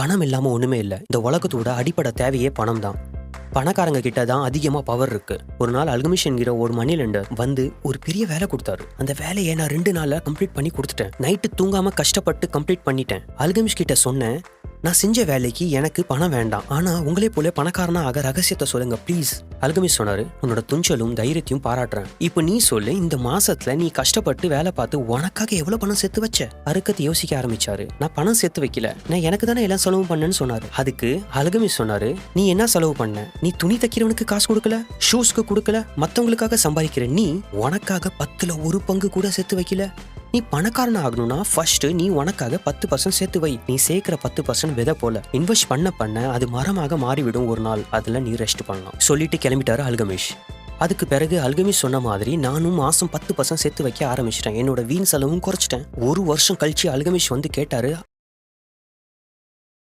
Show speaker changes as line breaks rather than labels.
பணம் இல்லாம ஒண்ணுமே இல்ல. இந்த உலகத்தோட அடிப்படை தேவையே பணம் தான். பணக்காரங்க கிட்ட தான் அதிகமா பவர் இருக்கு. ஒரு நாள் அல்கமிஷ் என்கிற ஒரு மணி லெண்டர் வந்து ஒரு பெரிய வேலை கொடுத்தாரு. அந்த வேலையை நான் 2 நாள்ல கம்ப்ளீட் பண்ணி கொடுத்துட்டேன். நைட்டு தூங்காம கஷ்டப்பட்டு கம்ப்ளீட் பண்ணிட்டேன். அல்கமிஷ் கிட்ட சொன்னேன், நான் செஞ்ச வேலைக்கு எனக்கு பணம் வேண்டாம், ஆனா உங்களே போல பணக்காரனா ஆக ரகசியத்தை சொல்லுங்க ப்ளீஸ். அல்கமிஷ் சொன்னாரு, உன்னோட துணிச்சலும் தைரியத்தையும் பாராட்டுறேன். இப்போ நீ சொல்லு, இந்த மாசத்துல நீ கஷ்டப்பட்டு வேலை பார்த்து உனக்காக எவ்வளவு பணம் சேர்த்து வச்ச? அருக்கத்தை யோசிக்க ஆரம்பிச்சாரு. நான் பணம் சேர்த்து வைக்கல, நான் எனக்கு தானே எல்லாம் செலவு பண்ணேன்னு சொன்னாரு. அதுக்கு அல்கமிஷ் சொன்னாரு, நீ என்ன செலவு பண்ண? நீ துணி தைக்கிறவனுக்கு காசு கொடுக்கல, ஷூஸ்க்கு கொடுக்கல, மத்தவங்களுக்காக சம்பாதிக்கிற நீ உனக்காக 10ல் 1 பங்கு கூட சேர்த்து வைக்கல. நீ பணக்காரன் ஆகணும்னா ஃபர்ஸ்ட் நீ உனக்காக 10% சேர்த்து வை. நீ சேர்க்கிற 10% விதை போல இன்வெஸ்ட் பண்ண அது மரமாக மாறிவிடும் ஒரு நாள். அதுல நீ ரெஸ்ட் பண்ணலாம் சொல்லிட்டு கிளம்பிட்டாரு அல்கமிஷ். அதுக்கு பிறகு அல்கமிஷ் சொன்ன மாதிரி நானும் மாசம் 10% சேர்த்து வைக்க ஆரம்பிச்சிட்டேன். என்னோட வீண் செலவும் குறைச்சிட்டேன். 1 வருஷம் கழிச்சு அல்கமிஷ் வந்து கேட்டாரு,